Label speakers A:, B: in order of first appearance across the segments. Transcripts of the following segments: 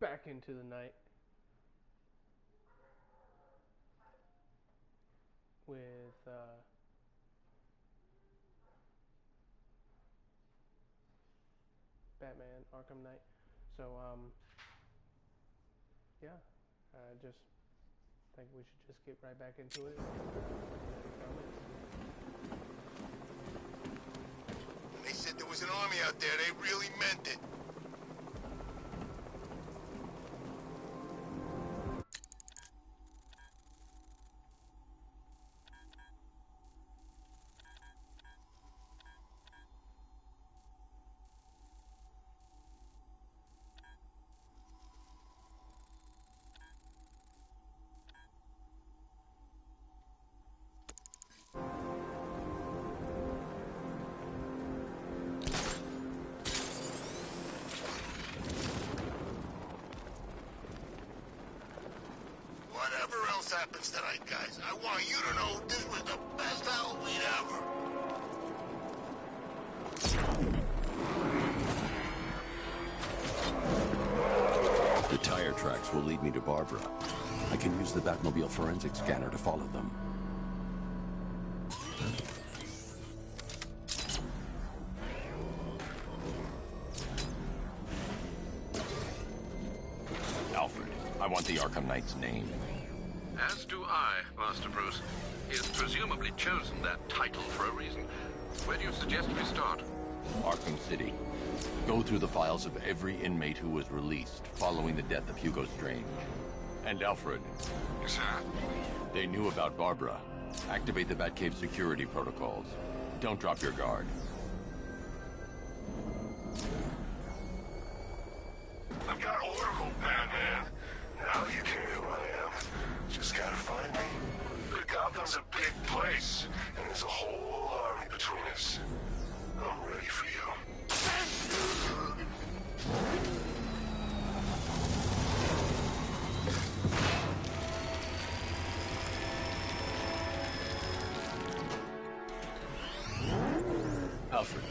A: back into the night with Batman Arkham Knight. So yeah, I just think we should just get right back into it.
B: When they said there was an army out there, they really meant it. Whatever else happens tonight, guys, I want you to know this was the best Halloween ever.
C: The tire tracks will lead me to Barbara. I can use the Batmobile forensic scanner to follow them. Alfred, I want the Arkham Knight's name.
D: As do I, Master Bruce. He has presumably chosen that title for a reason. Where do you suggest we start?
C: Arkham City. Go through the files of every inmate who was released following the death of Hugo Strange. And Alfred.
D: Yes, sir.
C: They knew about Barbara. Activate the Batcave security protocols. Don't drop your guard.
B: I've got Oracle, Batman. Now you can know who I am. Just gotta find me. But Gotham's a big place, and there's a whole army between us. I'm ready for you.
C: Alfred,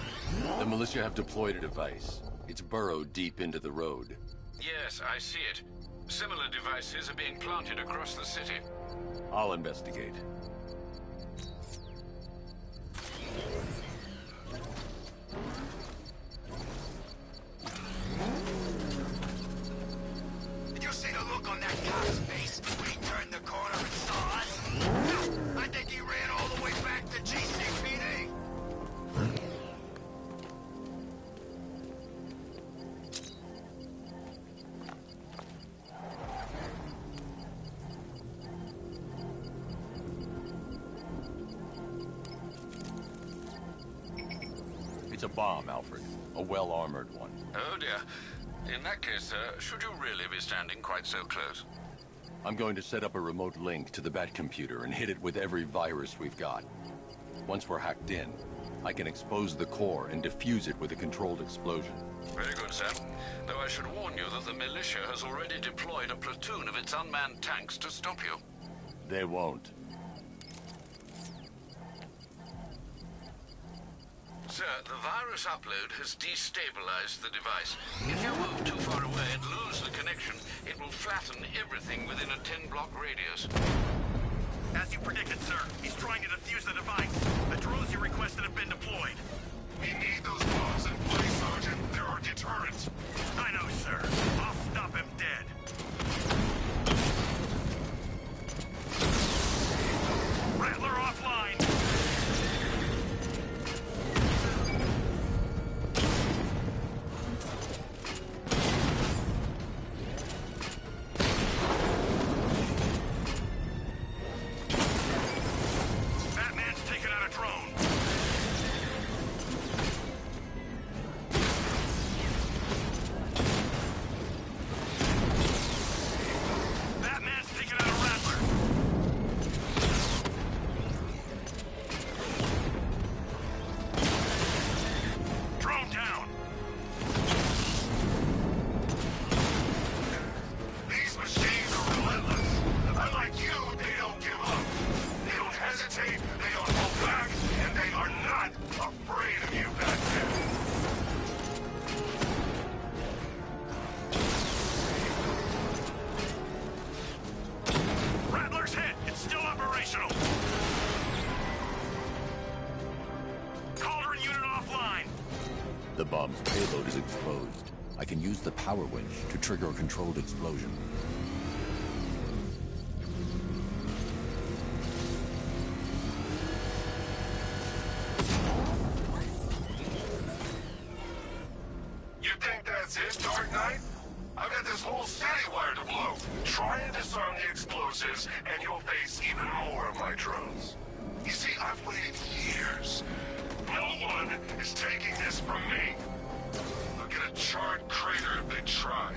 C: the militia have deployed a device. It's burrowed deep into the road.
D: Yes, I see it. Similar devices are being planted across the city.
C: I'll investigate.
B: Did you see the look on that cop's face when he turned the corner and saw us? I think he ran all the way back to GCPD.
C: It's a bomb, Alfred. A well-armored one.
D: Oh dear. In that case, sir, should you really be standing quite so close?
C: I'm going to set up a remote link to the Bat computer and hit it with every virus we've got. Once we're hacked in, I can expose the core and defuse it with a controlled explosion.
D: Very good, sir. Though I should warn you that the militia has already deployed a platoon of its unmanned tanks to stop you.
C: They won't.
D: Sir, the virus upload has destabilized the device. If you move too far away and lose the connection, it will flatten everything within a 10-block radius.
E: As you predicted, sir, he's trying to defuse the device. The drones you requested have been deployed.
B: We need those bombs in place, Sergeant. They're our deterrent.
E: I know, sir. I'll stop him dead. Rattler offline! Batman's taken out a drone.
C: exposed, I can use the power winch to trigger a controlled explosion.
B: You think that's it, Dark Knight? I've got this whole city wired to blow. Try and disarm the explosives, and you'll face even more of my drones. You see, I've waited years. No one is taking this from me. They'll get a charred crater if they try.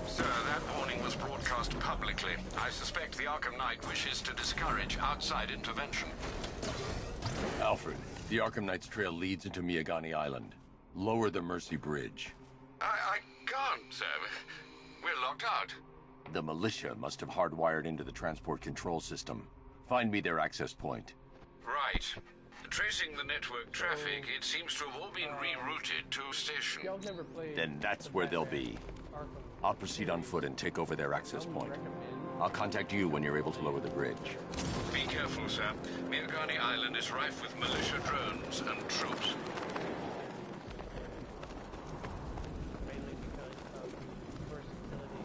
D: Sir, that warning was broadcast publicly. I suspect the Arkham Knight wishes to discourage outside intervention.
C: Alfred, the Arkham Knight's trail leads into Miyagani Island. Lower the Mercy Bridge.
D: I can't, sir. We're locked out.
C: The militia must have hardwired into the transport control system. Find me their access point.
D: Right. Tracing the network traffic, it seems to have all been rerouted to station.
A: Y'all never played.
C: Then that's where they'll be.
A: Arkham.
C: I'll proceed on foot and take over their access point. I'll contact you when you're able to lower the bridge.
D: Be careful, sir. Miyagani Island is rife with militia drones and troops.
A: Mainly because of the versatility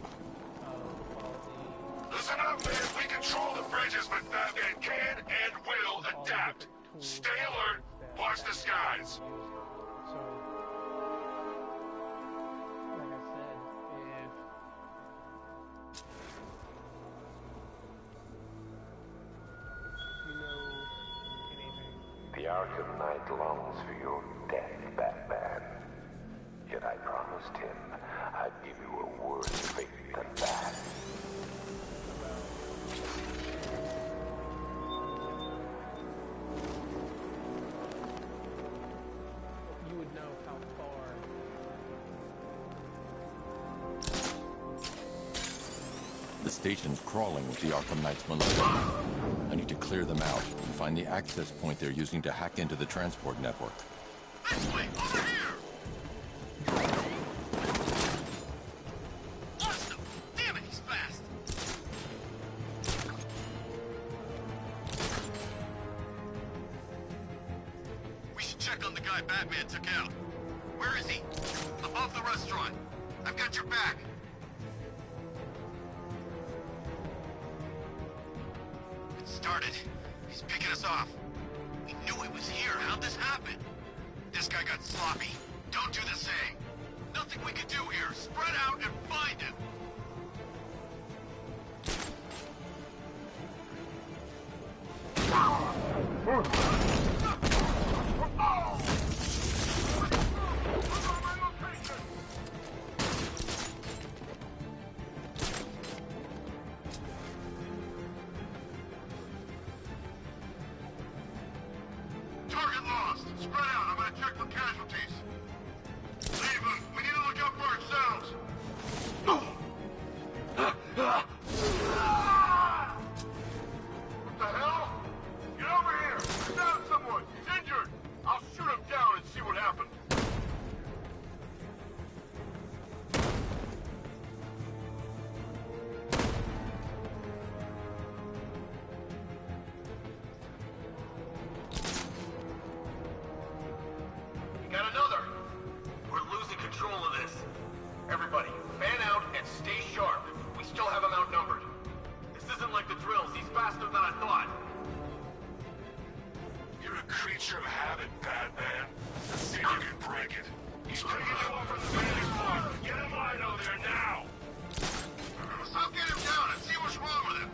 A: of all the
B: Listen up, man. We control the bridges, but Batman can and will adapt. Stay alert. Watch the skies.
A: So, like I said, if you know anything,
F: The Arkham Knight longs for your death, Batman. Yet I promised him I'd give you a worse fate than that.
A: you would know how far.
C: The station's crawling with the Arkham Knight's militia. I need to clear them out and find the access point they're using to hack into the transport network.
E: This way! Over here! Lost him! Damn it, he's fast! We should check on the guy Batman took out. Where is he? Above the restaurant. I've got your back. It started. He's picking us off. We knew he was here. How'd this happen? This guy got sloppy. Don't do the same. Nothing we can do here. Spread out and find him. Target lost. Spread out. I'm gonna check for casualties. Leave him. We need to look out for ourselves. What the hell? Get over here. Down someone. He's injured. I'll shoot him down and see what happens. We got another. We're losing control of this. Everybody, fan out and stay sharp. We still have him outnumbered. This isn't like the drills. He's faster than I thought.
B: You're a creature of habit, Batman. Let's see if you can break it. He's picking you up from the vantage point. Get him Lino there now.
E: I'll get him down and see what's wrong with him.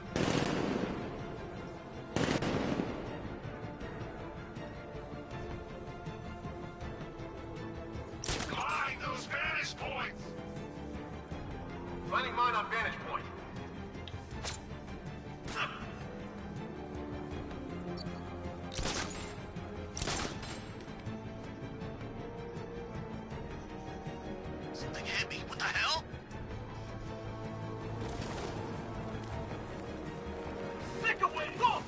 B: Mine those vantage points.
E: Finding mine on vantage point. Something hit me. What the hell? Stick away! Go!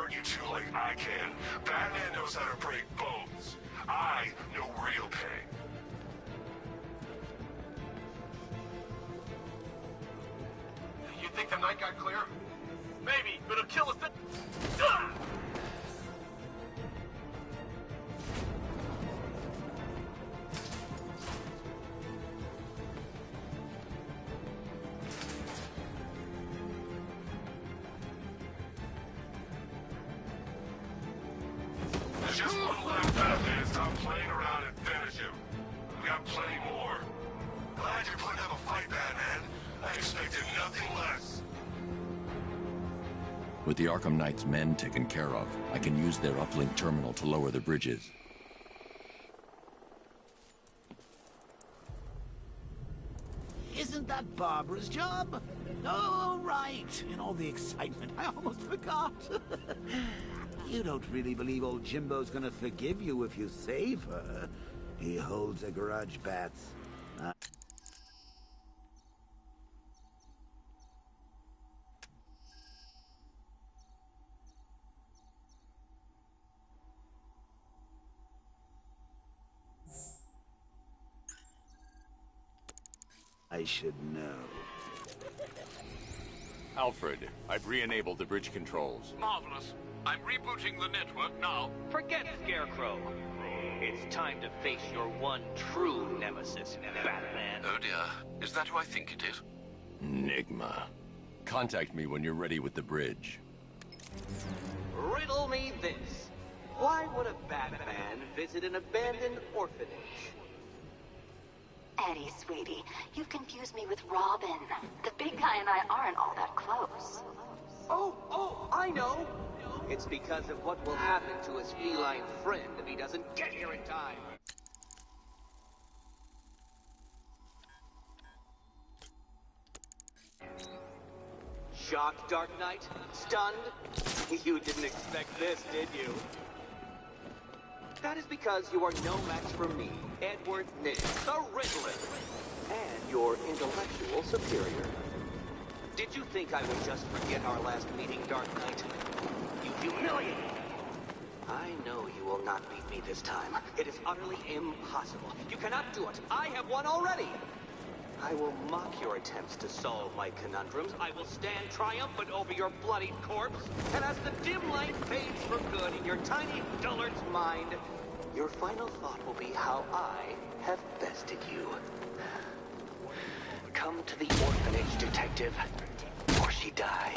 B: hurt you two like I can. Batman knows how to break bones. I know real pain.
E: You think the night got clear? Maybe, but it'll kill us.
B: There's just one left, Batman. Stop playing around and finish him. We got plenty more. Glad you're putting up a fight, Batman. I expected nothing less.
C: With the Arkham Knight's men taken care of, I can use their uplink terminal to lower the bridges.
G: Isn't that Barbara's job? Oh, right. In all the excitement, I almost forgot. You don't really believe old Jimbo's gonna forgive you if you save her. He holds a grudge, Bats. I should know.
H: Alfred, I've re-enabled the bridge controls.
D: Marvelous. I'm rebooting the network now.
I: Forget Scarecrow. It's time to face your one true nemesis, Batman.
D: Oh dear. Is that who I think it is?
C: Enigma. Contact me when you're ready with the bridge.
I: Riddle me this. Why would a Batman visit an abandoned orphanage?
J: Eddie, sweetie, you've confused me with Robin. The big guy and I aren't all that close.
I: Oh, I know. It's because of what will happen to his feline friend if he doesn't get here in time. Shocked, Dark Knight? Stunned? You didn't expect this, did you? That is because you are no match for me, Edward Nigg, the Riddler, and your intellectual superior. Did you think I would just forget our last meeting, Dark Knight? You humiliated me. I know you will not beat me this time. It is utterly impossible. You cannot do it. I have won already. I will mock your attempts to solve my conundrums. I will stand triumphant over your bloodied corpse. And as the dim light fades for good in your tiny dullard's mind, your final thought will be how I have bested you. Come to the orphanage, detective, or she dies.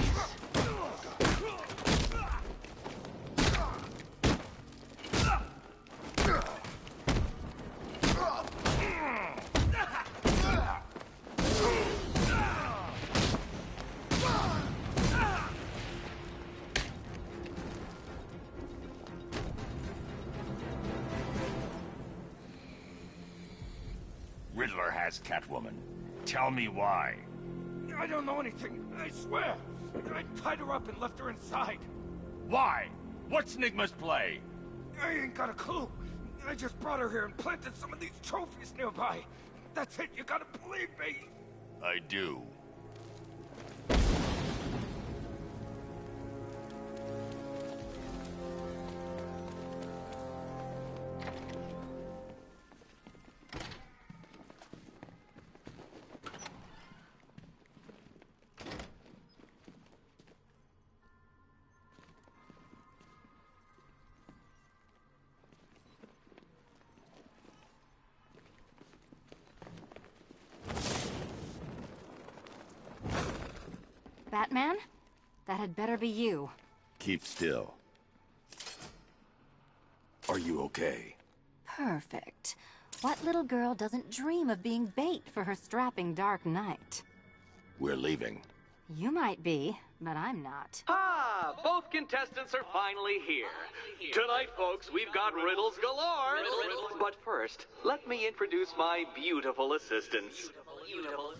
H: Riddler has Catwoman. Tell me why.
E: I don't know anything, I swear. I tied her up and left her inside.
H: Why? What's Nigma's play?
E: I ain't got a clue. I just brought her here and planted some of these trophies nearby. That's it, you gotta believe me.
H: I do.
J: Batman? That had better be you.
C: Keep still. Are you okay?
J: Perfect. What little girl doesn't dream of being bait for her strapping Dark Knight?
C: We're leaving.
J: You might be, but I'm not.
I: Ah, both contestants are finally here. Tonight, folks, we've got riddles galore. But first, let me introduce my beautiful assistants.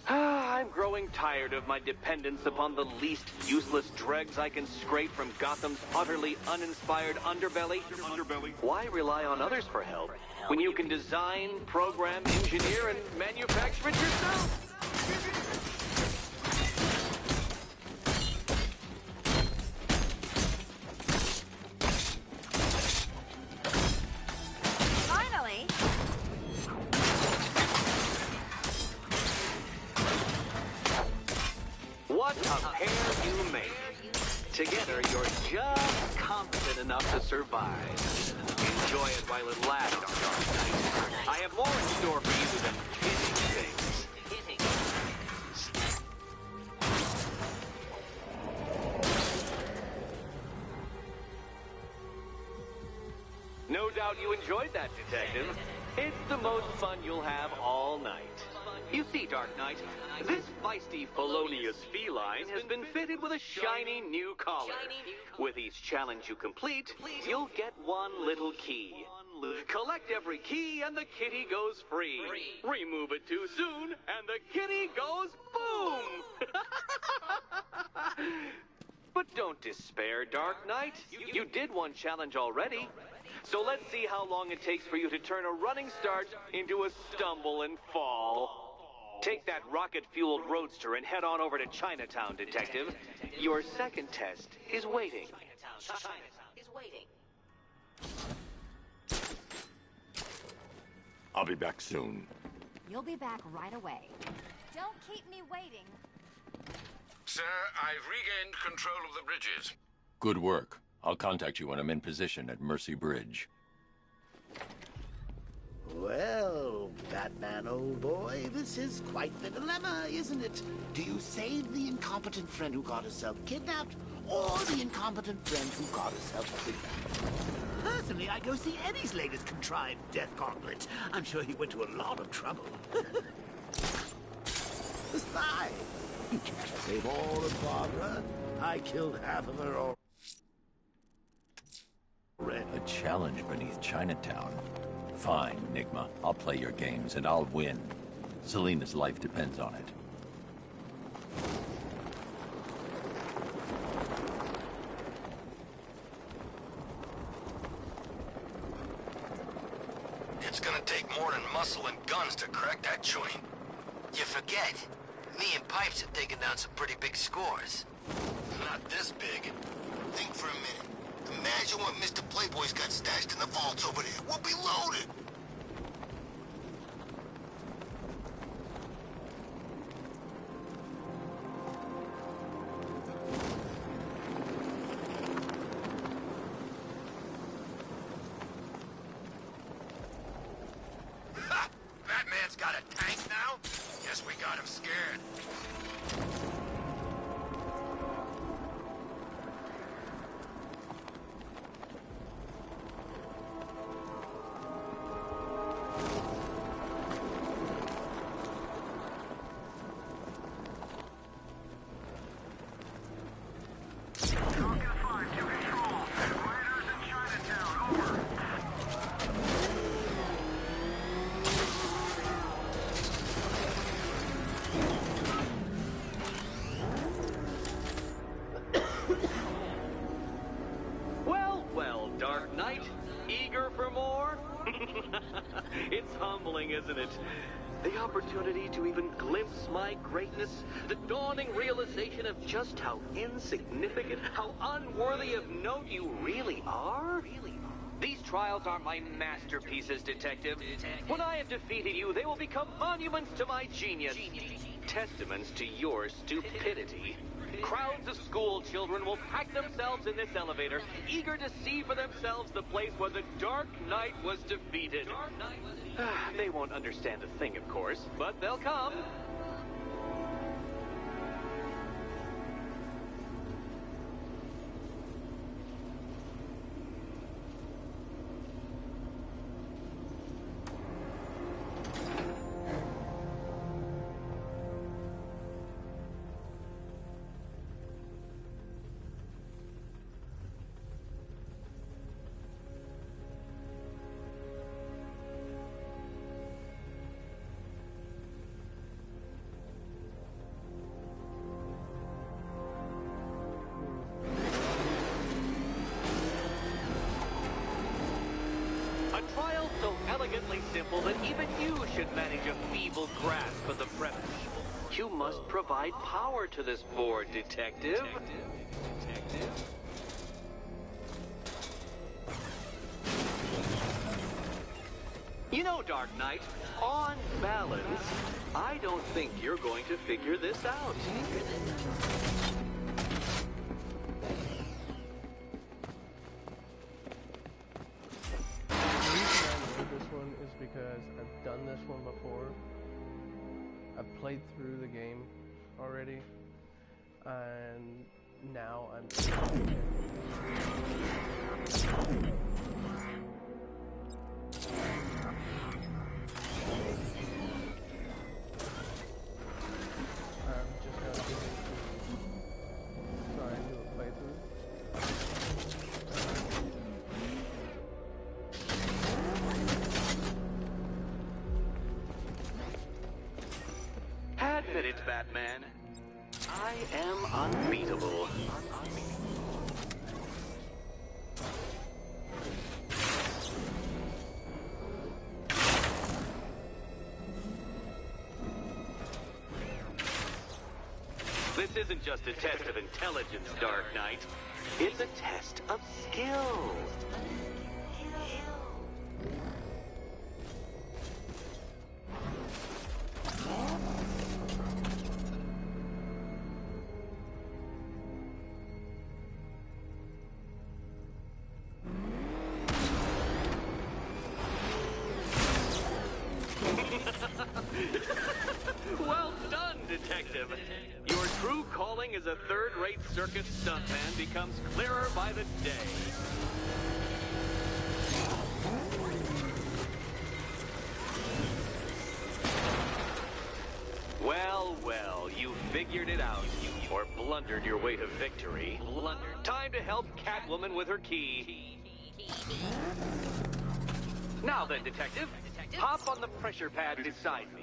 I: I'm growing tired of my dependence upon the least useless dregs I can scrape from Gotham's utterly uninspired underbelly. Why rely on others for help when you can design, program, engineer, and manufacture it yourself? Together, you're just confident enough to survive. Enjoy it while it lasts, Dark Knight. I have more in store for you than hitting things. No doubt you enjoyed that, Detective. It's the most fun you'll have all night. You see, Dark Knight, this feisty felonious feline has been fitted with a shiny new collar. With each challenge you complete, you'll get one little key. Collect every key and the kitty goes free. Remove it too soon and the kitty goes boom! But don't despair, Dark Knight. You did one challenge already. So let's see how long it takes for you to turn a running start into a stumble and fall. Take that rocket-fueled roadster and head on over to Chinatown, Detective. Your second test is waiting.
H: I'll be back soon.
J: You'll be back right away. Don't keep me waiting.
D: Sir, I've regained control of the bridges.
C: Good work. I'll contact you when I'm in position at Mercy Bridge.
G: Well, Batman, old boy, this is quite the dilemma, isn't it? Do you save the incompetent friend who got herself kidnapped, or the incompetent friend who got herself kidnapped? Personally, I'd go see Eddie's latest contrived death gauntlet. I'm sure he went to a lot of trouble. Besides, you can't save all of Barbara. I killed half of her already.
C: A challenge beneath Chinatown. Fine, Enigma. I'll play your games, and I'll win. Selena's life depends on it.
E: It's gonna take more than muscle and guns to crack that joint.
K: You forget. Me and Pipes have taken down some pretty big scores.
E: Not this big.
K: Think for a minute. Imagine what Mr. Playboy's got stashed in the vaults over there. We'll be loaded.
E: Ha! Batman's got a tank now? Guess we got him scared.
I: Dark Knight, eager for more? It's humbling, isn't it? The opportunity to even glimpse my greatness, the dawning realization of just how insignificant, how unworthy of note you really are? These trials are my masterpieces, Detective. When I have defeated you, they will become monuments to my genius, testaments to your stupidity. Crowds of school children will pack themselves in this elevator, eager to see for themselves the place where the Dark Knight was defeated. They won't understand a thing, of course, but they'll come. Trial so elegantly simple that even you should manage a feeble grasp of the premise. You must provide power to this board, Detective. You know, Dark Knight, on balance, I don't think you're going to figure this out.
A: because I've done this one before. I've played through the game already, and now I'm just gonna give it to try and do a playthrough.
I: Admit it, Batman. I am unbeatable. This isn't just a test of intelligence, Dark Knight. It's a test of skill. Well done, Detective. Your true calling as a third-rate circus stuntman becomes clearer by the day. Well, well, you figured it out. Or blundered your way to victory. Time to help Catwoman with her key. Now then, Detective, hop on the pressure pad beside me.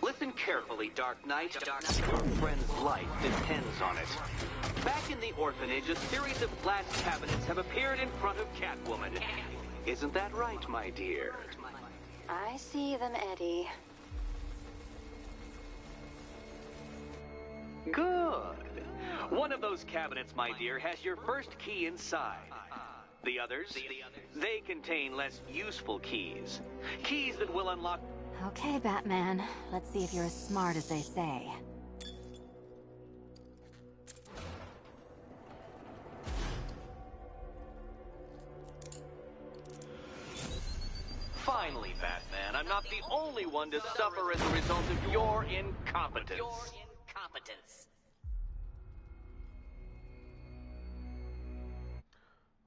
I: Listen carefully, Dark Knight. Your friend's life depends on it. Back in the orphanage, a series of glass cabinets have appeared in front of Catwoman. Isn't that right, my dear?
J: I see them, Eddie.
I: Good. One of those cabinets, my dear, has your first key inside. The others, they contain less useful keys. Keys that will unlock...
J: Okay, Batman. Let's see if you're as smart as they say.
I: Finally, Batman, I'm not the only one to suffer as a result of your incompetence.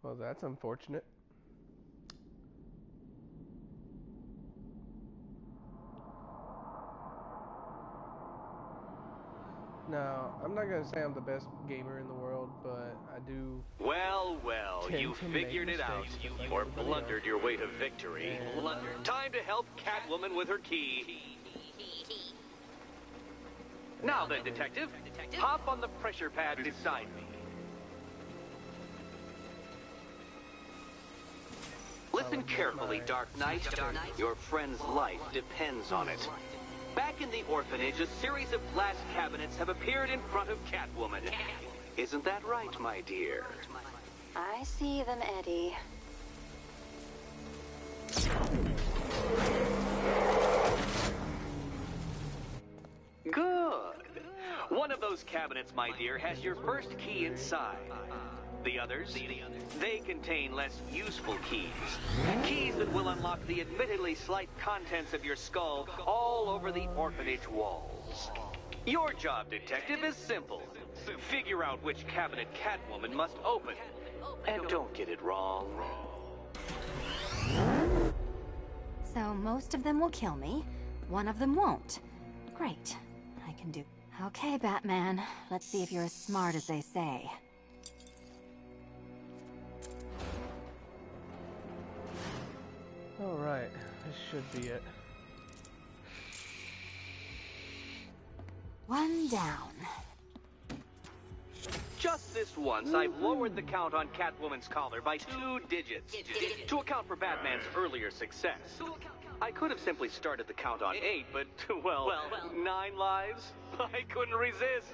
A: Well, that's unfortunate. Now, I'm not gonna say I'm the best gamer in the world, but I do.
I: Well, well, you figured it out. Or blundered your way to victory. Time to help Catwoman with her key. Now then, Detective, hop on the pressure pad beside me. Listen carefully, Dark Knight. Your friend's life depends on it. Back in the orphanage, a series of glass cabinets have appeared in front of Catwoman. Isn't that right, my dear?
J: I see them, Eddie.
I: Good. One of those cabinets, my dear, has your first key inside. The others, they contain less useful keys. Keys that will unlock the admittedly slight contents of your skull all over the orphanage walls. Your job, Detective, is simple. Figure out which cabinet Catwoman must open. And don't get it wrong.
J: So most of them will kill me. One of them won't. Great. I can do... Okay, Batman. Let's see if you're as smart as they say.
A: Alright, this should be it.
J: One down.
I: Just this once, I've lowered the count on Catwoman's collar by 2 digits to account for Batman's earlier success. I could have simply started the count on 8, but, well, 9 lives? I couldn't resist.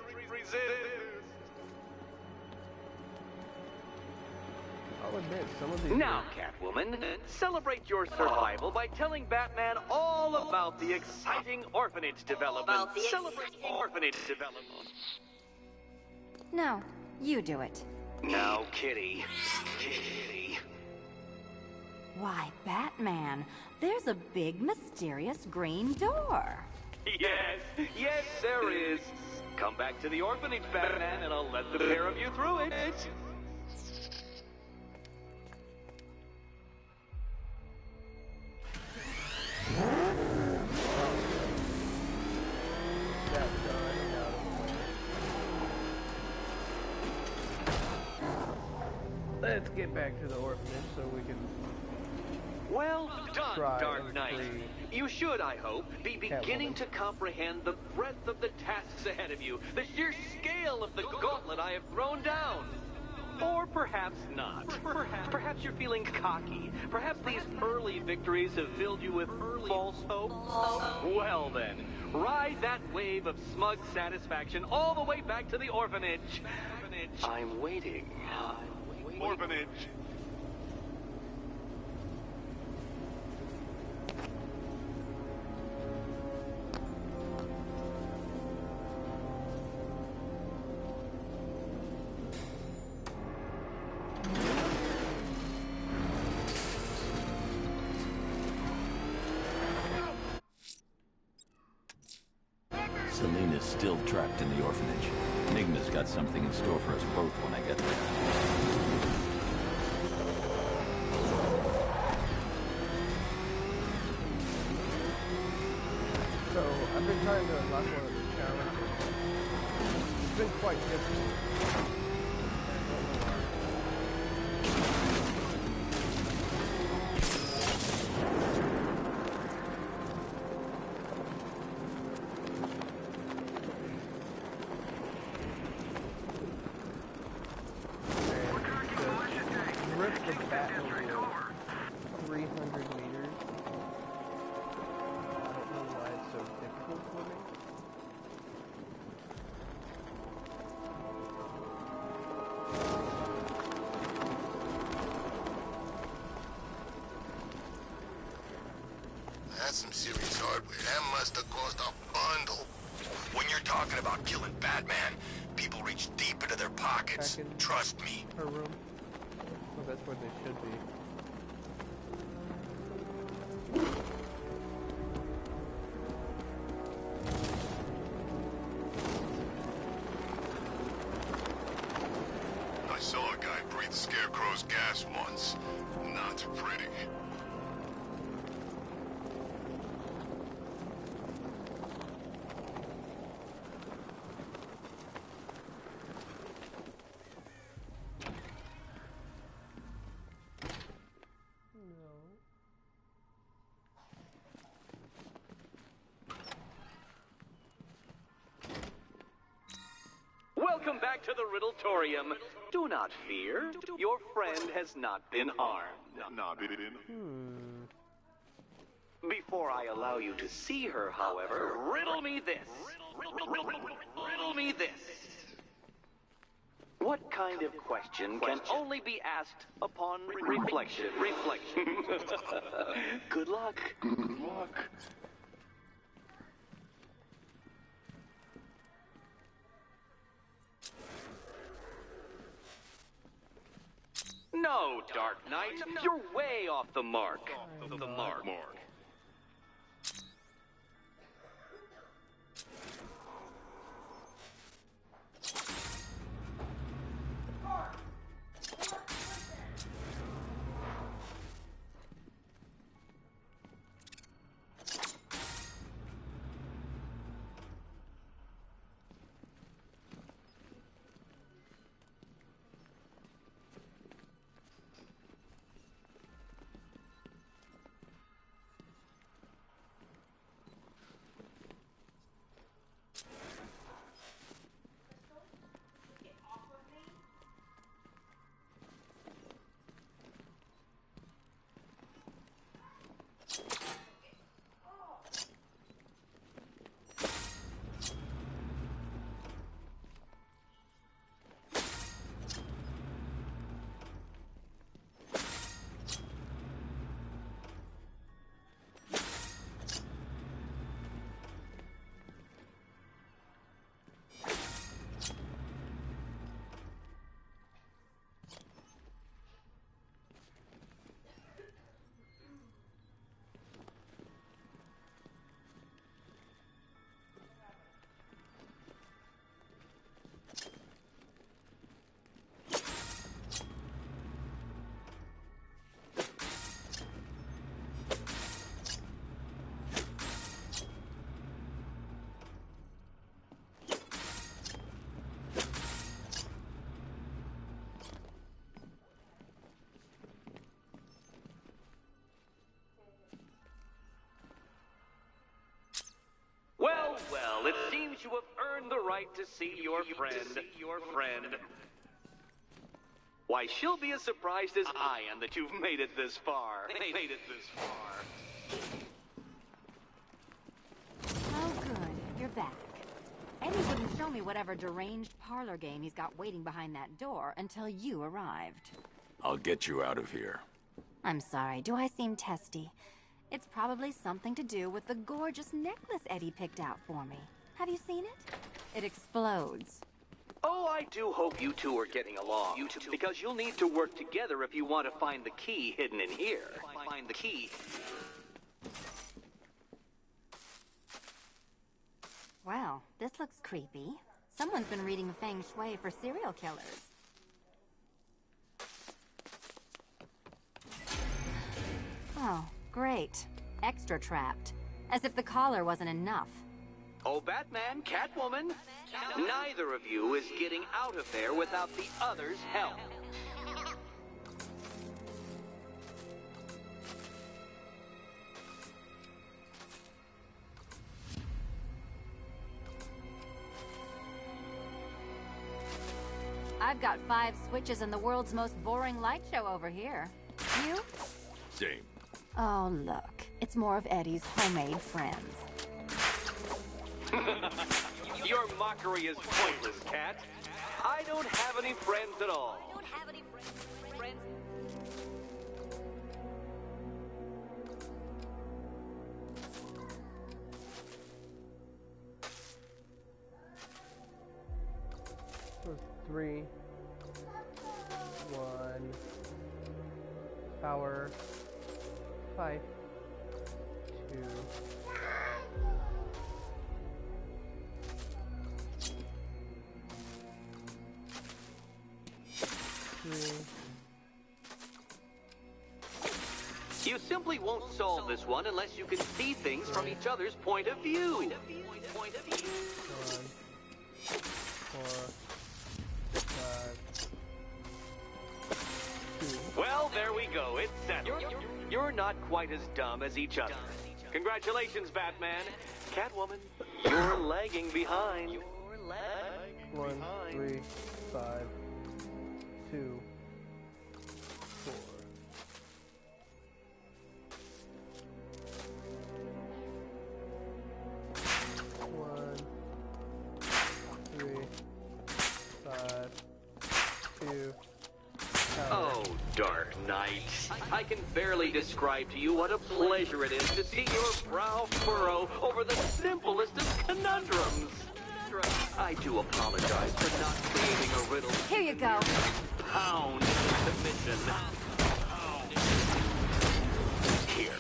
A: I'll admit, some of these...
I: Now, Catwoman, celebrate your survival by telling Batman all about the exciting orphanage development. Celebrate orphanage development.
J: No, you do it.
I: Now, Kitty. Kitty.
J: Why, Batman, there's a big, mysterious green door.
I: Yes, yes, there is. Come back to the orphanage, Batman, and I'll let the pair of you through it.
A: Let's get back to the orphanage so we can...
I: Well done, Dark Knight.
A: free
I: You should, I hope, be beginning to comprehend the breadth of the tasks ahead of you, the sheer scale of the gauntlet I have thrown down. Or perhaps not. Perhaps you're feeling cocky. Perhaps these early victories have filled you with false hope. Well then, ride that wave of smug satisfaction all the way back to the orphanage. I'm waiting.
B: Orphanage.
C: Selena's still trapped in the orphanage. Enigma's got something in store for us both when I get there.
A: So, I've been trying to unlock one of the challenges. It's been quite difficult. The Batmobile 300 meters. I don't know why it's so difficult for me.
K: That's some serious hardware. That must have cost a bundle. When you're talking about killing Batman, people reach deep into their pockets. Trust me.
A: Her room. Well, that's where they should be.
B: I saw a guy breathe Scarecrow's gas once. Not pretty.
I: Welcome back to the Riddletorium. Do not fear. Your friend has not been harmed. Before I allow you to see her, however, riddle me this. Riddle me this. What kind of question can only be asked upon reflection? Good luck.
B: Good luck.
I: No, Dark Knight, you're way off the mark. The mark. It seems you have earned the right to see your friend. Why, she'll be as surprised as I am that you've made it this far.
J: Oh, good. You're back. Eddie wouldn't show me whatever deranged parlor game he's got waiting behind that door until you arrived.
C: I'll get you out of here.
J: I'm sorry, do I seem testy? It's probably something to do with the gorgeous necklace Eddie picked out for me. Have you seen it? It explodes.
I: Oh, I do hope you two are getting along. Because you'll need to work together if you want to find the key hidden in here. Find the key.
J: Well, this looks creepy. Someone's been reading feng shui for serial killers. Oh, great. Extra trapped. As if the collar wasn't enough.
I: Oh, Batman, Catwoman, neither of you is getting out of there without the other's help.
J: I've got 5 switches in the world's most boring light show over here. You?
C: Same.
J: Oh, look. It's more of Eddie's homemade friends.
I: Your mockery is pointless, Cat. I don't have any friends at all.
A: So 3, 1, power, 5, 2.
I: You simply won't solve this one unless you can see things from each other's point of view.
A: 1, 4, 5, 2.
I: Well, there we go. It's settled. You're not quite as dumb as each other. Congratulations, Batman. Catwoman, you're lagging behind.
A: 1, 3, 5, 2, 4.
I: Oh, Dark Knight. I can barely describe to you what a pleasure it is to see your brow furrow over the simplest of conundrums. I do apologize for not creating a riddle.
J: Here you go.
I: Pound submission. Here,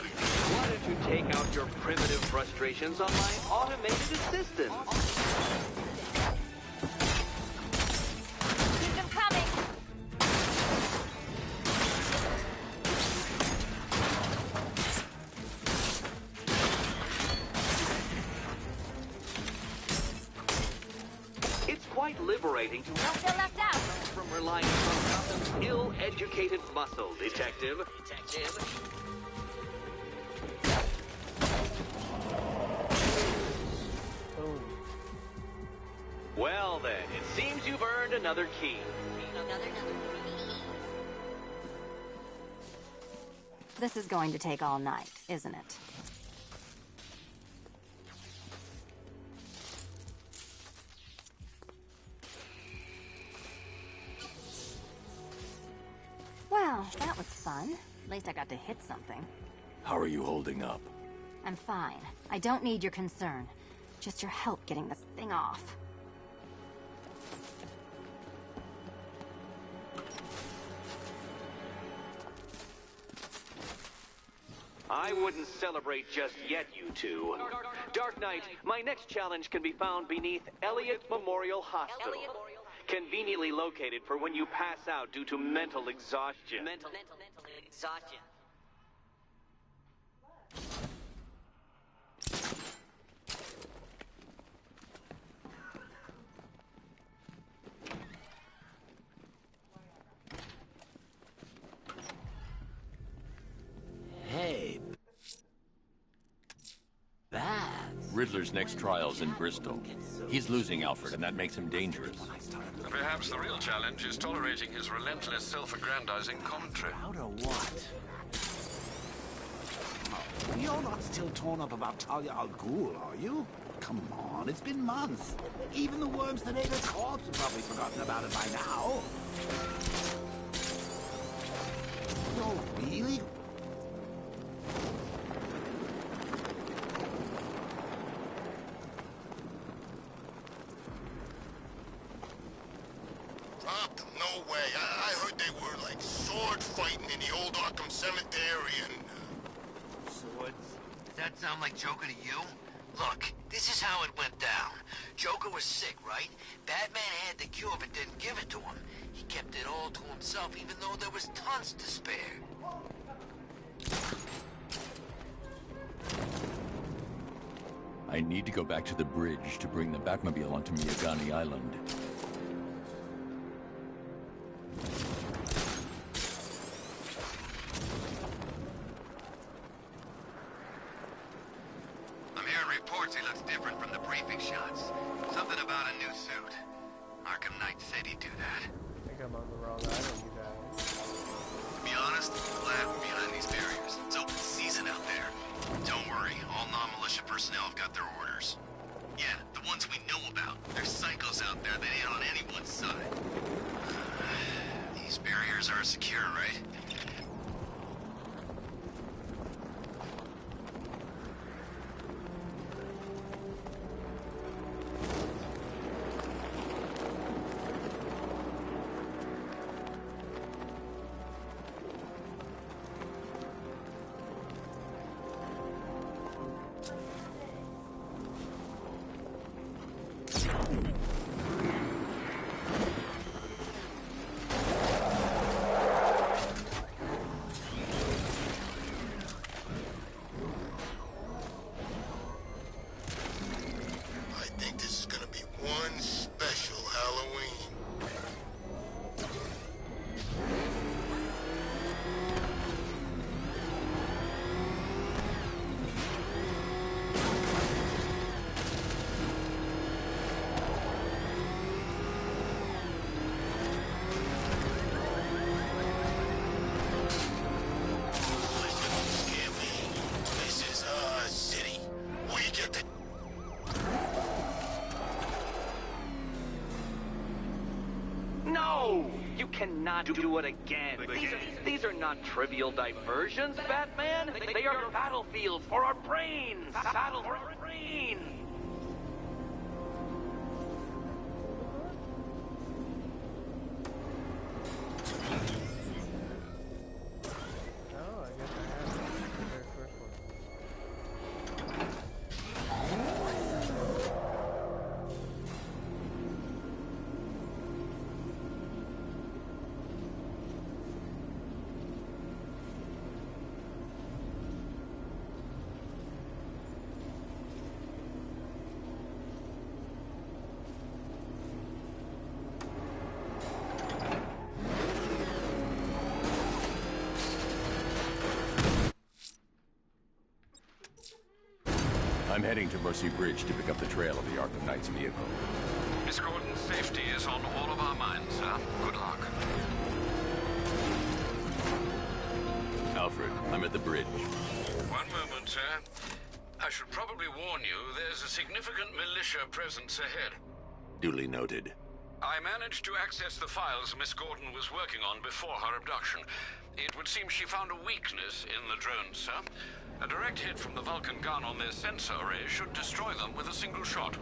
I: why don't you take out your primitive frustrations on my automated assistant?
J: Keep them coming.
I: It's quite liberating to
J: Don't feel left out.
I: from relying on Gotham's ill-educated muscle, Detective. Well then, it seems you've earned another key.
J: This is going to take all night, isn't it? Well, that was fun. At least I got to hit something.
C: How are you holding up?
J: I'm fine. I don't need your concern. Just your help getting this thing off.
I: I wouldn't celebrate just yet, you two. Dark Knight, my next challenge can be found beneath Elliott Memorial Hospital. Conveniently located for when you pass out due to mental exhaustion.
L: Mental exhaustion.
G: Hey. Bats.
C: Riddler's next trial's in Bristol. He's losing Alfred, and that makes him dangerous.
D: Perhaps the real challenge is tolerating his relentless self-aggrandizing commentary.
G: Out of what? Oh, you're not still torn up about Talia al Ghul, are you? Come on, it's been months. Even the worms that ate her corpse have probably forgotten about it by now. No, really?
K: Robbed them? No way. I heard they were like sword fighting in the old Arkham Cemetery and...
E: Swords? Does that sound like Joker to you? Look, this is how it went down. Joker was sick, right? Batman had the cure but didn't give it to him. He kept it all to himself even though there was tons to spare.
C: I need to go back to the bridge to bring the Batmobile onto Miagani Island.
E: I'm hearing reports he looks different from the briefing shots. Something about a new suit. Arkham Knight said he'd do that.
A: I think I'm on the wrong island, you guys.
E: To be honest, I'm glad we're behind these barriers. It's open season out there. Don't worry, all non-militia personnel have got their orders. Yeah, the ones we know about. There's psychos out there that ain't on anyone's side. These barriers are secure, right?
I: Cannot do it again. These are not trivial diversions, Batman. They are battlefields for our brains. Battle for our brains.
A: Oh, I guess I have the very first one.
C: I'm heading to Mercy Bridge to pick up the trail of the Arkham Knight's vehicle.
D: Miss Gordon's safety is on all of our minds, sir. Good luck.
C: Alfred, I'm at the bridge.
D: One moment, sir. I should probably warn you, there's a significant militia presence ahead.
C: Duly noted.
D: I managed to access the files Miss Gordon was working on before her abduction. It would seem she found a weakness in the drones, sir. A direct hit from the Vulcan gun on their sensor array should destroy them with a single shot.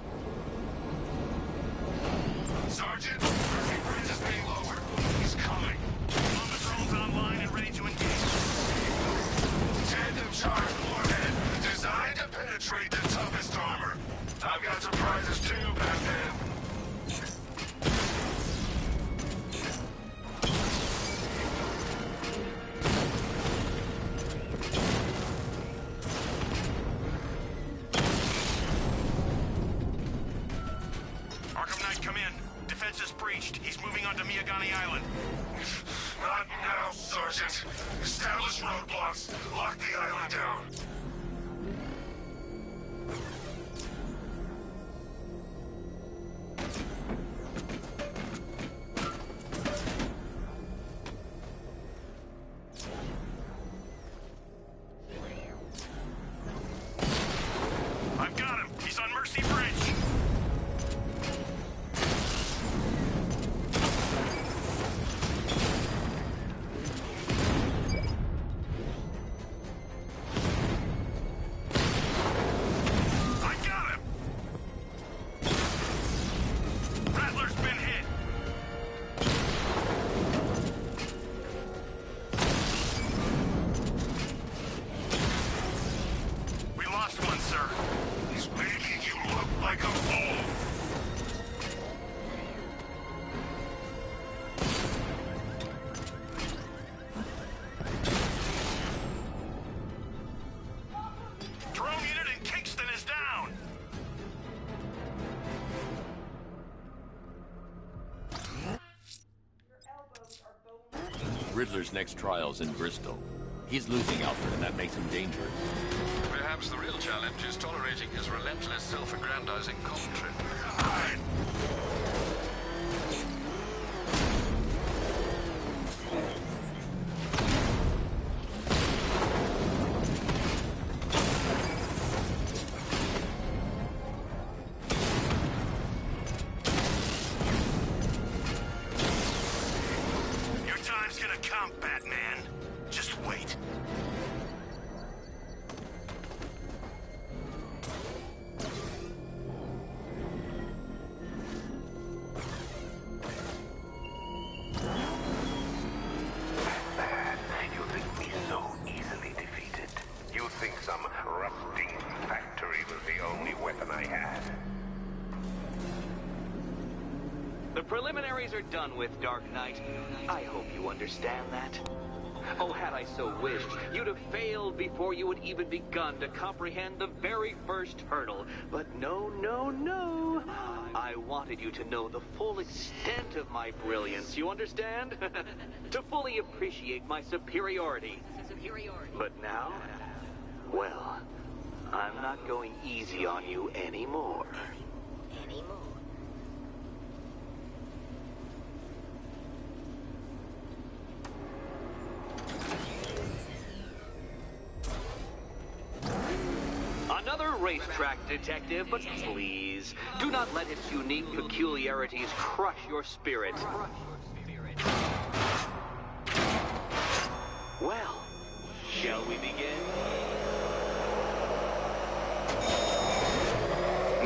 B: Sergeant, Mercy Bridge is being lowered. He's coming.
E: On the drones online and ready to engage.
B: Tandem charge warhead, designed to penetrate the toughest armor. I've got surprises too, Batman.
E: He's moving onto Miagani Island.
B: Not now, Sergeant. Establish roadblocks. Lock the island down.
C: Riddler's next trial's in Bristol. He's losing Alfred, and that makes him dangerous.
D: Perhaps the real challenge is tolerating his relentless, self-aggrandizing commentary.
E: Your time's gonna come, Batman. Just wait.
F: You think me so easily defeated? You think some rusting factory was the only weapon I had?
I: The preliminaries are done with, Dark Knight. I hope you understand that. Oh, had I so wished, you'd have failed before you had even begun to comprehend the very first hurdle. But no, no, no. I wanted you to know the full extent of my brilliance, you understand? To fully appreciate my superiority. But now, well, I'm not going easy on you anymore. Another racetrack detective, but please, do not let its unique peculiarities crush your spirit. Well, shall we begin?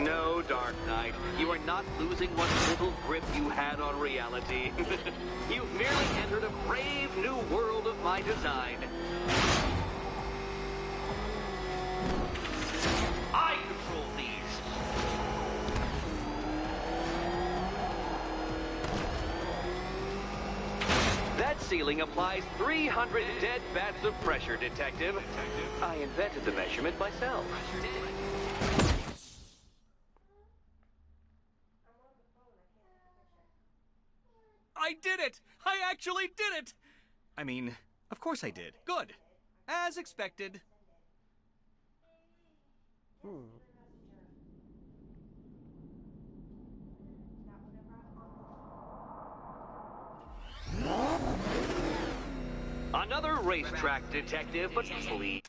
I: No, Dark Knight, you are not losing what little grip you had on reality. You've merely entered a brave new world of my design. I control these. That ceiling applies 300 dead bats of pressure, Detective. I invented the measurement myself.
M: I did it! I actually did it! I mean, of course I did. Good. As expected.
I: Another racetrack detective, but please.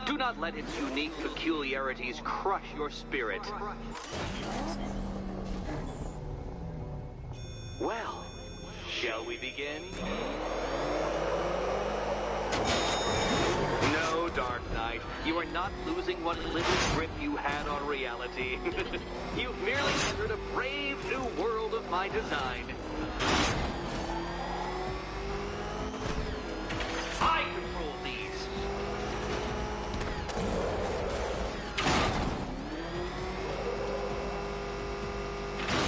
I: Do not let its unique peculiarities crush your spirit. Well, shall we begin? No, Dark Knight, you are not losing what little grip you had on reality. You've merely entered a brave new world of my design. I control these.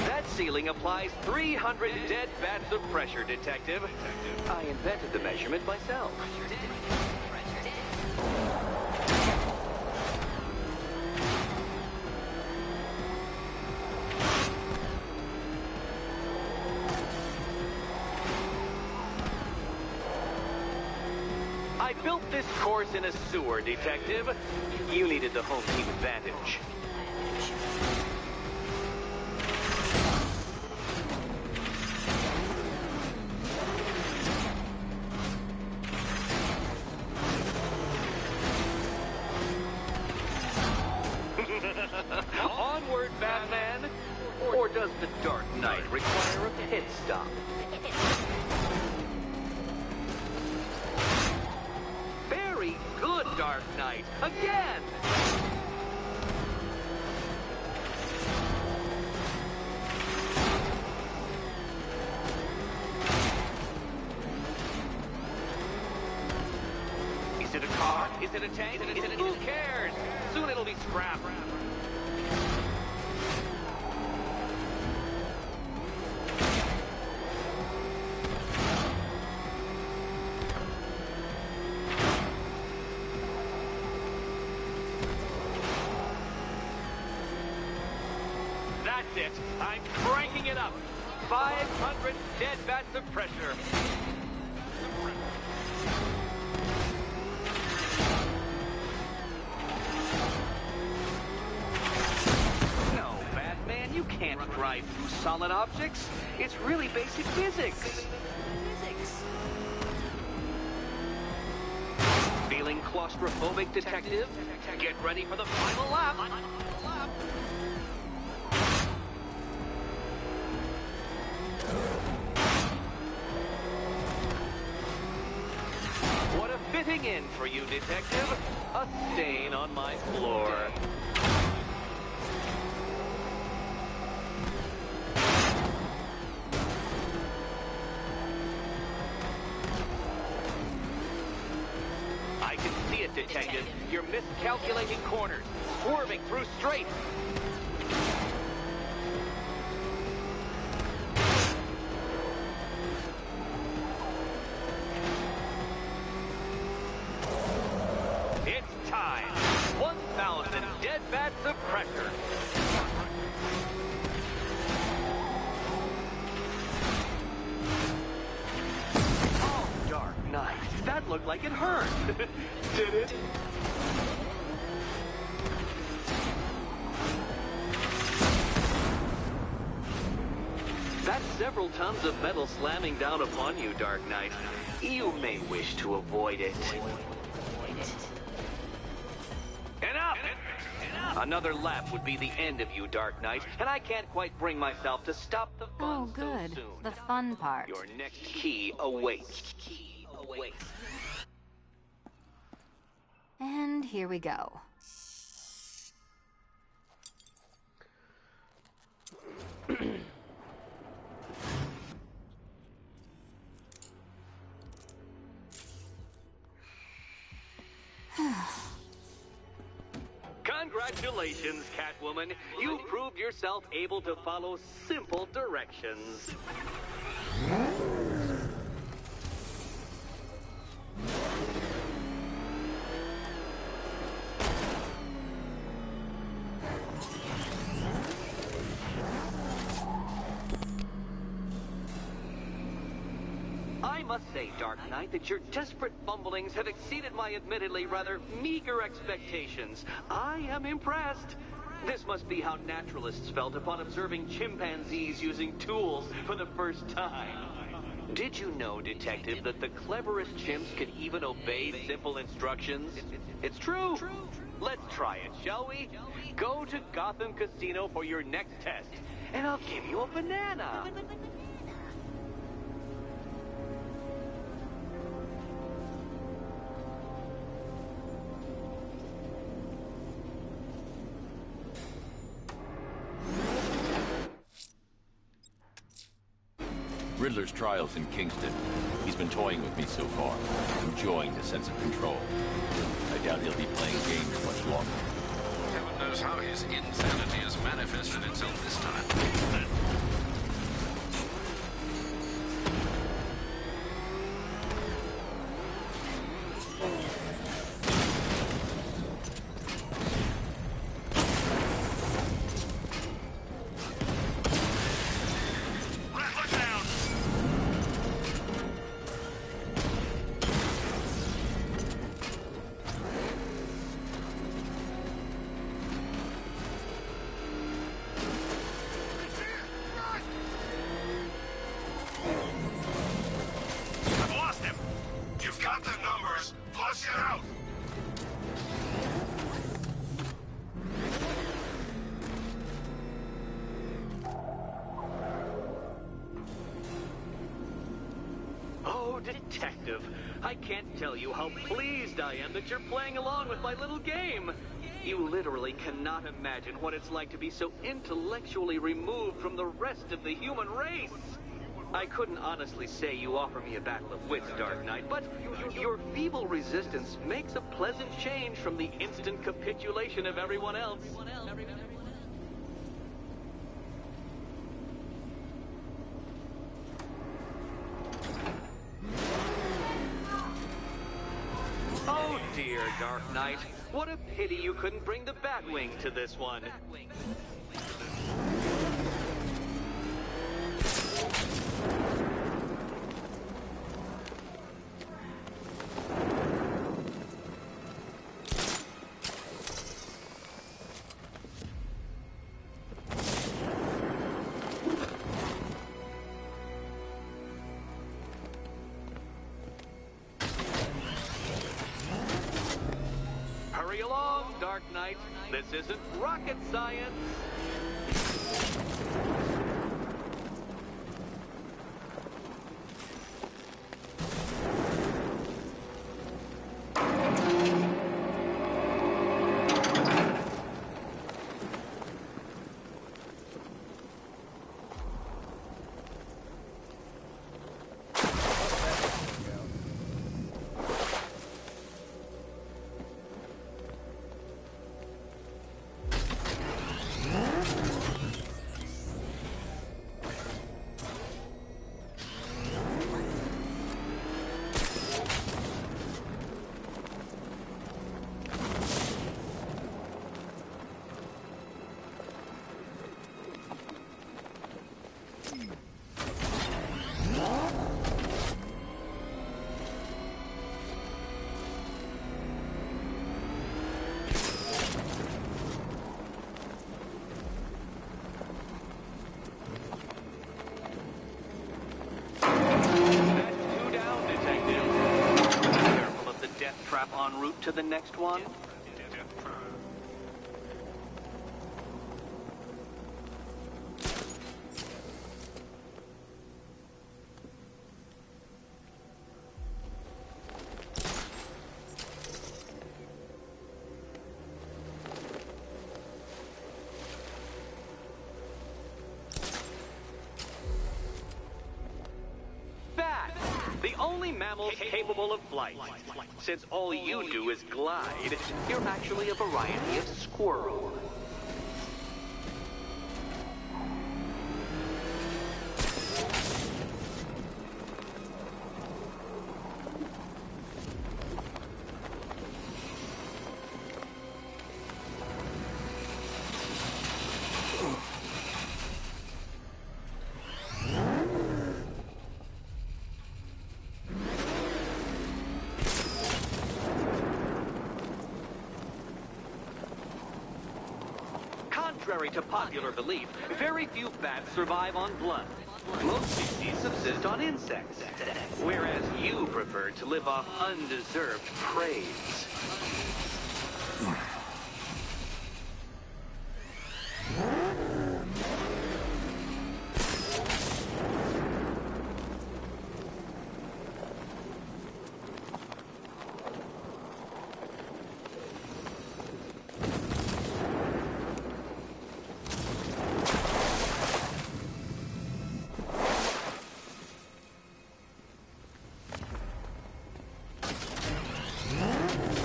I: That ceiling applies 300 dead bats of pressure, Detective. I invented the measurement myself. I built this course in a sewer, Detective. You needed the home team advantage. Onward, Batman! Or does the Dark Knight require a pit stop? Very good, Dark Knight. Again! Is it a car? Is it a tank? Who cares? Soon it'll be scrap. That's it. I'm cranking it up. 500 dead bats of pressure. No, Batman, you can't drive through solid objects. It's really basic physics. Feeling claustrophobic, detective? Get ready for the final lap. What a fitting end for you, detective. A stain on my floor. I can see it, detective. You're miscalculating corners, swerving through straights. It's time. 1,000 dead bats of pressure. Oh, Dark Knight. That looked like it hurt. Did it? That's several tons of metal slamming down upon you, Dark Knight. You may wish to avoid it. Enough! Another lap would be the end of you, Dark Knight, and I can't quite bring myself to stop the fun
J: Oh, good.
I: so soon.
J: The fun part.
I: Your next key awaits.
J: And here we go.
I: Congratulations, Catwoman. You proved yourself able to follow simple directions. I must say, Dark Knight, that your desperate fumblings have exceeded my admittedly rather meager expectations. I am impressed. This must be how naturalists felt upon observing chimpanzees using tools for the first time. Did you know, Detective, that the cleverest chimps can even obey simple instructions? It's true. Let's try it, shall we? Go to Gotham Casino for your next test, and I'll give you a banana.
C: Riddler's trial's in Kingston. He's been toying with me so far, enjoying the sense of control. I doubt he'll be playing games much longer.
D: Heaven knows how his insanity has manifested itself this time.
I: Detective, I can't tell you how pleased I am that you're playing along with my little game. You literally cannot imagine what it's like to be so intellectually removed from the rest of the human race. I couldn't honestly say you offer me a battle of wits, Dark Knight, but your feeble resistance makes a pleasant change from the instant capitulation of everyone else. Oh dear, Dark Knight. What a pity you couldn't bring the Batwing to this one. Hurry along, Dark Knight. This isn't rocket science. En route to the next one? Bat! The only mammal capable of flight. Since all you do is glide, you're actually a variety of squirrel. Contrary to popular belief, very few bats survive on blood. Most species subsist on insects, whereas you prefer to live off undeserved praise.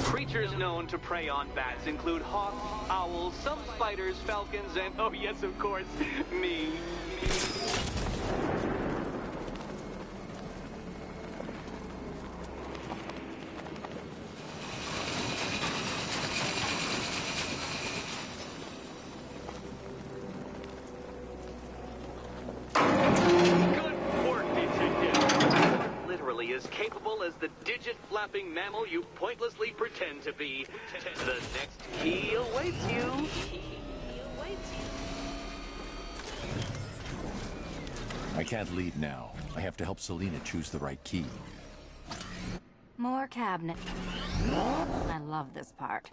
I: Creatures known to prey on bats include hawks, owls, some spiders, falcons, and, oh yes, of course, me. As capable as the digit-flapping mammal you pointlessly pretend to be. The next key awaits you.
C: I can't leave now. I have to help Selina choose the right key.
J: More cabinet. I love this part.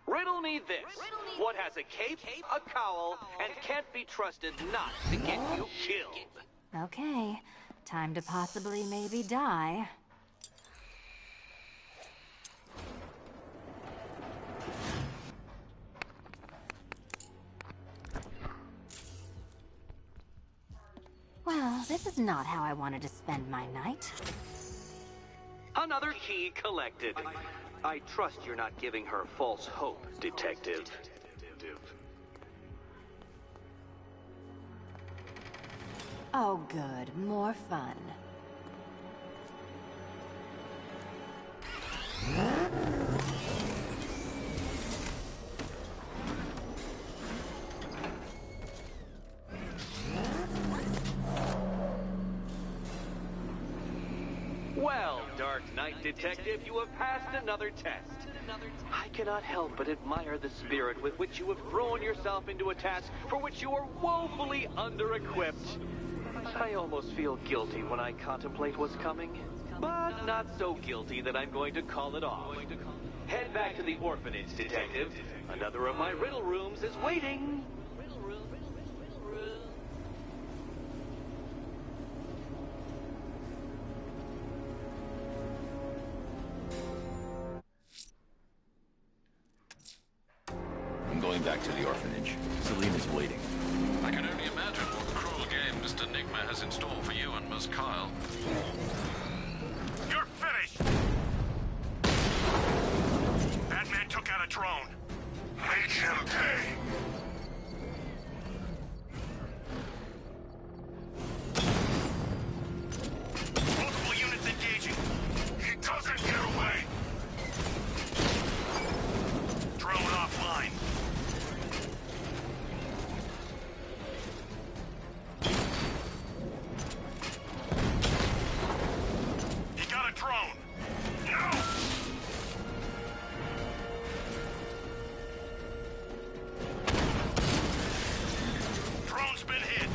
I: Riddle me this. What has a cape, a cowl, and can't be trusted not to get you killed?
J: Okay, time to possibly maybe die. This is not how I wanted to spend my night.
I: Another key collected. I trust you're not giving her false hope, Detective.
J: Oh good, more fun.
I: Well, Dark Knight Detective, you have passed another test. I cannot help but admire the spirit with which you have thrown yourself into a task for which you are woefully under-equipped. I almost feel guilty when I contemplate what's coming, but not so guilty that I'm going to call it off. Head back to the orphanage, Detective. Another of my riddle rooms is waiting.
C: I'm going back to the orphanage. Selena's waiting.
D: I can only imagine what cruel game Mr. Nigma has in store for you and Miss Kyle.
B: You're finished! Batman took out a drone. Make him pay! Multiple units engaging. He doesn't get away! Drone offline. He got a drone. No! Drone's been hit.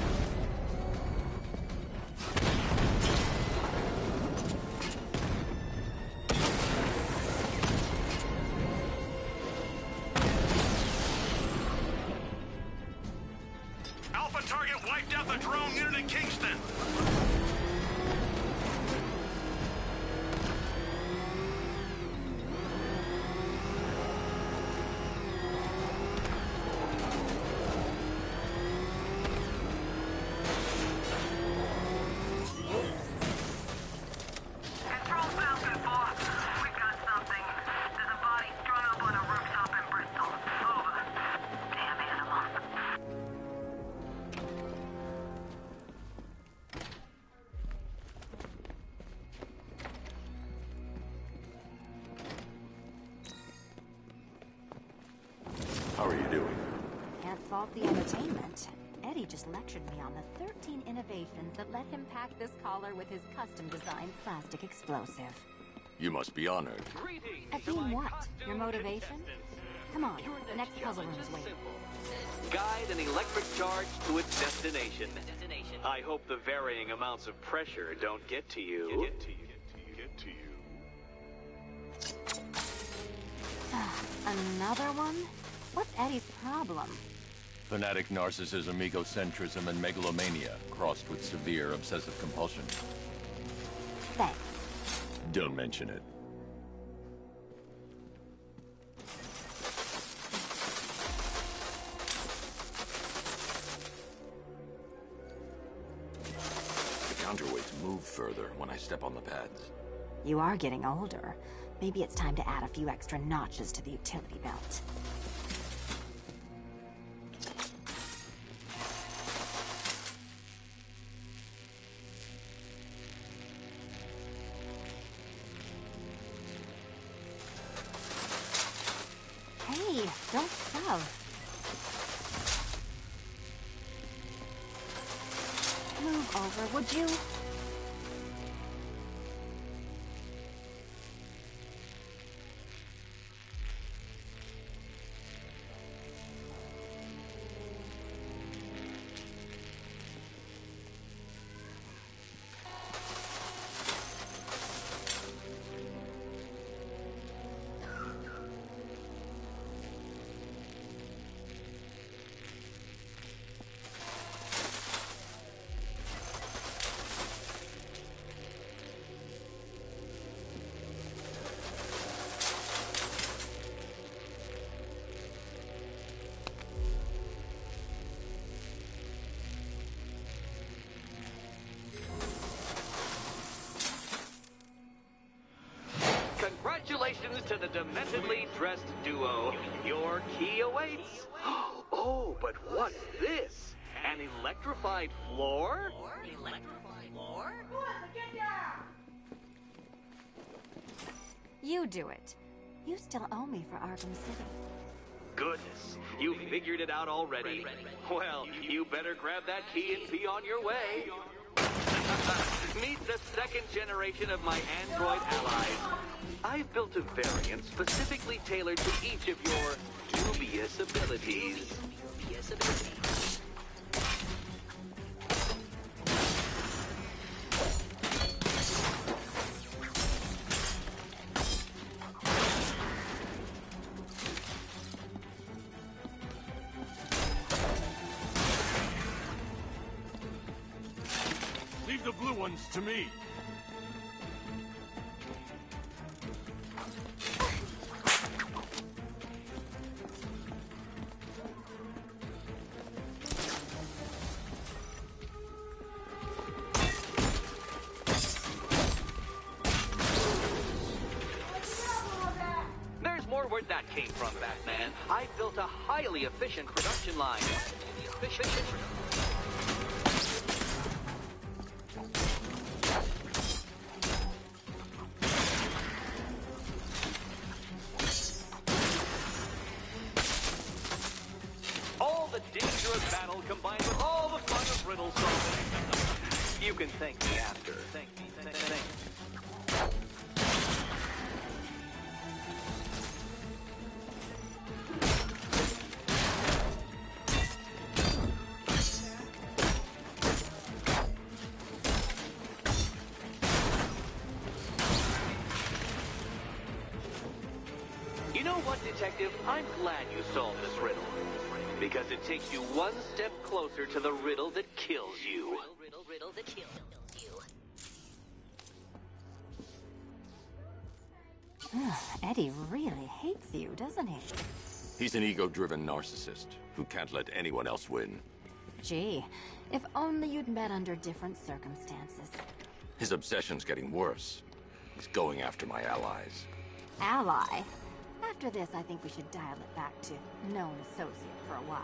B: Alpha target wiped out the drone unit in Kingston.
N: Control Falcon 4. We got something. There's a body strung up on a rooftop in Bristol. Over. Damn animal.
C: How are you doing?
J: Can't fault the entertainment. Eddie just lectured me on the 13 innovations that let him pack this collar with his custom-designed plastic explosive.
C: You must be honored.
J: At being what? Your motivation? Come on, the next puzzle room is waiting.
I: Guide an electric charge to its destination. I hope the varying amounts of pressure don't get to you.
J: Another one? What's Eddie's problem?
C: Fanatic narcissism, egocentrism, and megalomania, crossed with severe obsessive compulsion.
J: Thanks.
C: Don't mention it. The counterweights move further when I step on the pads.
J: You are getting older. Maybe it's time to add a few extra notches to the utility belt. Hey, don't shove. Move over, would you?
I: to the dementedly dressed duo. Your key awaits. Oh, but what's this? An electrified floor?
L: Electrified floor?
J: You do it. You still owe me for Arkham City.
I: Goodness, you figured it out already. Well, you better grab that key and be on your way. Meet the second generation of my android allies. I've built a variant specifically tailored to each of your dubious abilities.
H: Leave the blue ones to me.
I: There's more where that came from, Batman. I built a highly efficient production line. All the dangerous battle combined with all the fun of riddle solving. You can thank me after. Thank me. You know what, Detective? I'm glad you solved this riddle. Because it takes you one step closer to the riddle that kills you.
L: Riddle that kills you.
J: Eddie really hates you, doesn't he?
C: He's an ego-driven narcissist who can't let anyone else win.
J: Gee, if only you'd met under different circumstances.
C: His obsession's getting worse. He's going after my allies.
J: Ally? After this, I think we should dial it back to known associate for a while.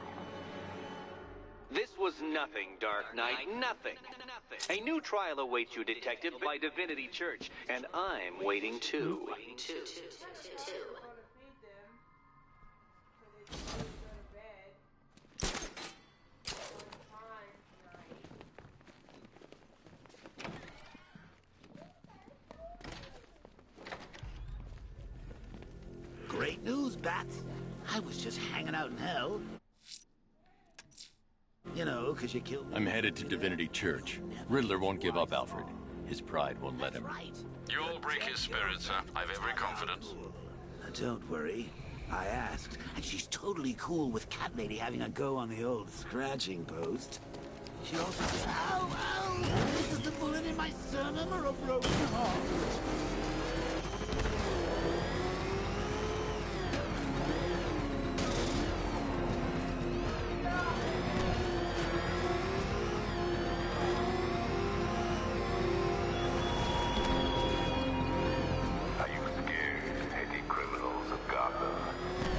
I: This was nothing, Dark Knight, nothing. A new trial awaits you, Detective, by Divinity Church, and I'm waiting too.
G: Great news, Bat. I was just hanging out in hell. You know, because you killed me.
C: I'm headed to Divinity Church. Riddler won't give up, Alfred. His pride won't let him.
D: You'll break his spirit, sir. I've every confidence.
G: Don't worry. I asked, and she's totally cool with Cat Lady having a go on the old scratching post. She also said, ow, is this a bullet in my sternum or a broken heart?
F: Are you scared, petty criminals of Gotham?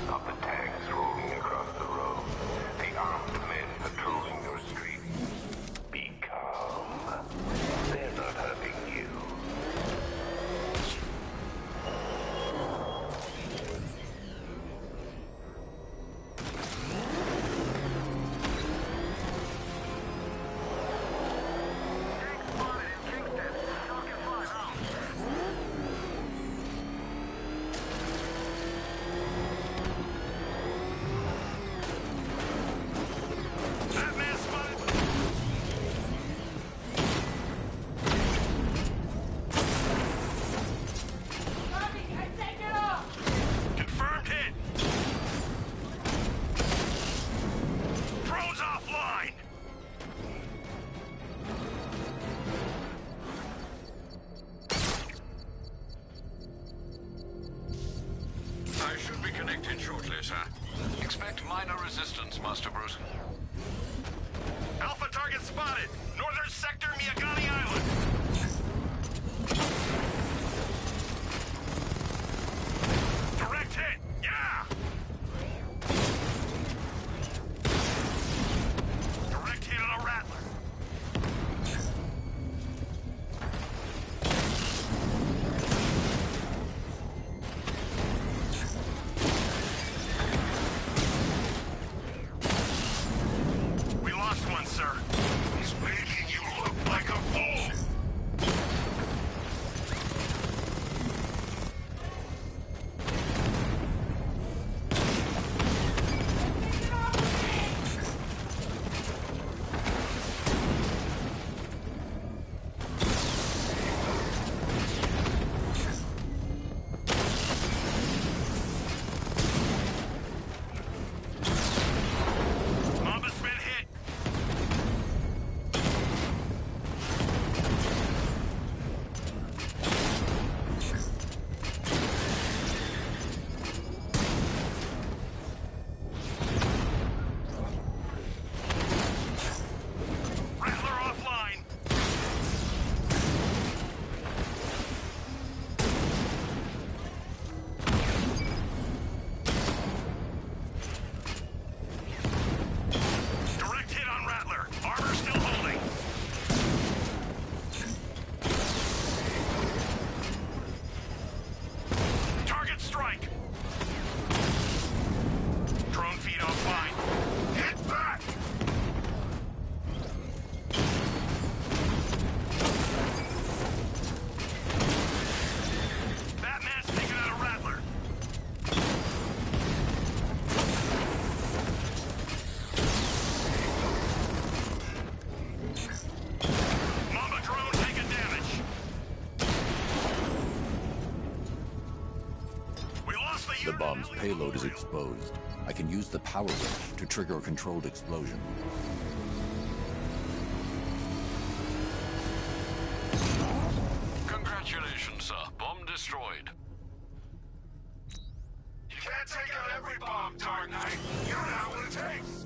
F: Of the tanks rolling across the road? The armed men patrolling your streets? Be calm. They're not hurting you.
H: Confirmed hit! Drone's offline!
D: I should be connected shortly, sir. Expect minor resistance, Master Bruce.
H: Alpha target spotted! Northern sector, Miyagani Island!
C: The bomb's payload is exposed. I can use the power wrench to trigger a controlled explosion.
D: Congratulations, sir. Bomb destroyed.
B: You can't take out every bomb, Dark Knight. You don't know what it takes.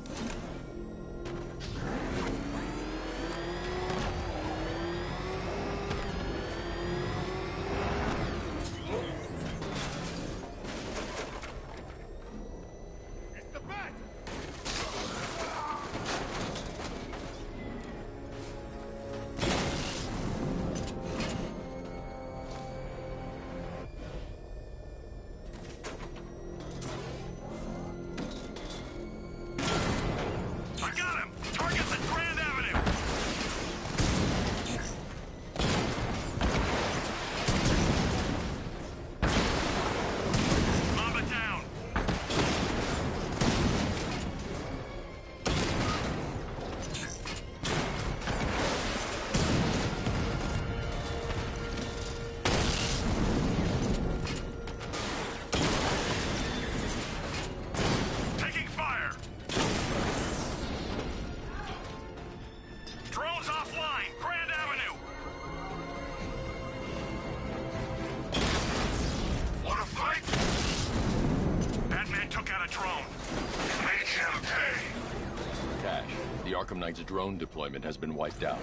C: Arkham Knight's drone deployment has been wiped out.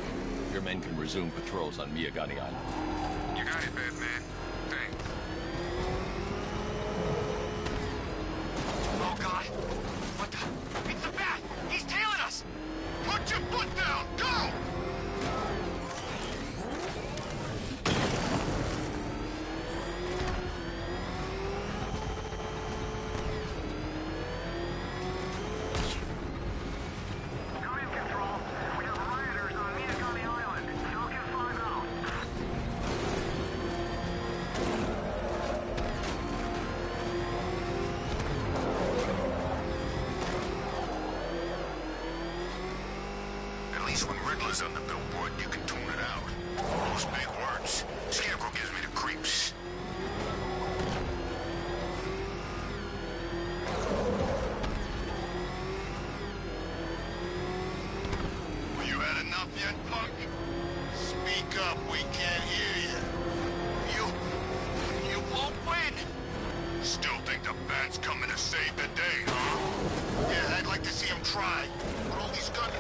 C: Your men can resume patrols on Miyagani Island.
O: You got it, Batman. Thanks.
E: Oh, God. What the? It's the Bat! He's tailing us! Put your foot down! Go! When Riddler's on the billboard, you can tune it out. All those big words. Scarecrow gives me the creeps. Well, you had enough yet, punk? Speak up, we can't hear you. You won't win! Still think the Bat's coming to save the day, huh? Yeah, I'd like to see him try. With all these guns...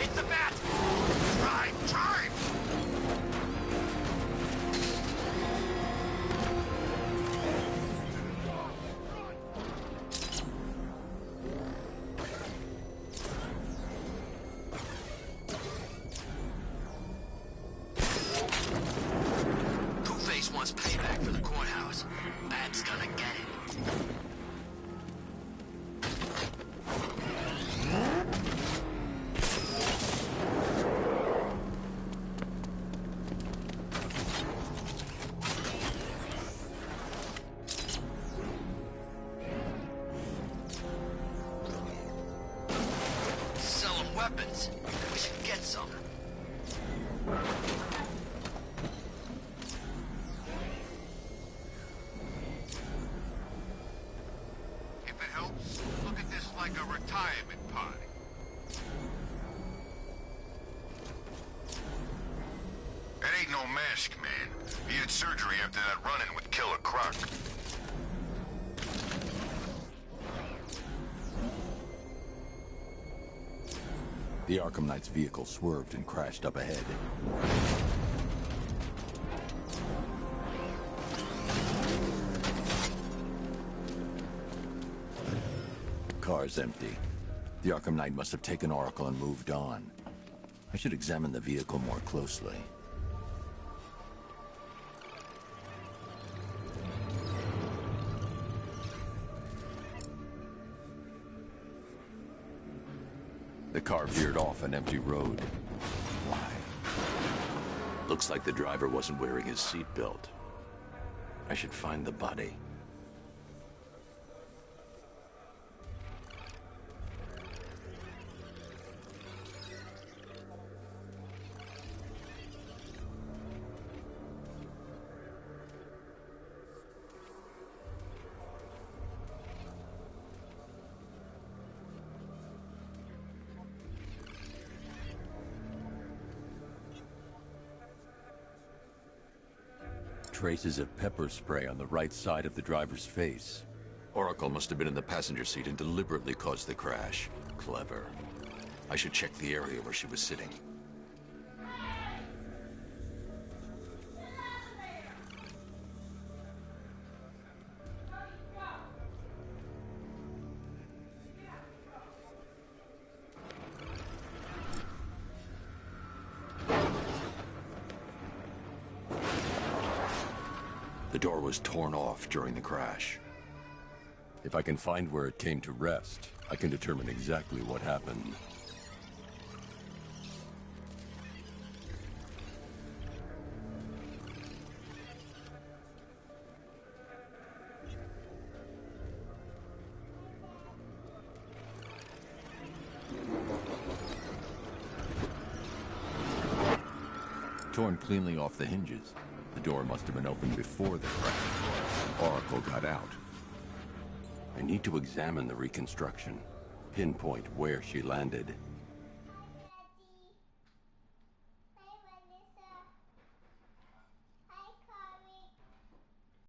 E: It's the Bat! Try! Two-Face wants payback for the courthouse. Bat's gonna get it. weapons. We should get some.
B: If it helps, look at this like a retirement party. That ain't no mask, man. He had surgery after that run-in with Killer Croc.
C: The Arkham Knight's vehicle swerved and crashed up ahead. Car's empty. The Arkham Knight must have taken Oracle and moved on. I should examine the vehicle more closely. The car veered off an empty road. Why? Looks like the driver wasn't wearing his seatbelt. I should find the body. Traces of pepper spray on the right side of the driver's face. Oracle must have been in the passenger seat and deliberately caused the crash. Clever. I should check the area where she was sitting. The door was torn off during the crash. If I can find where it came to rest, I can determine exactly what happened. Torn cleanly off the hinges. The door must have been opened before the crash. Oracle got out. I need to examine the reconstruction, pinpoint where she landed.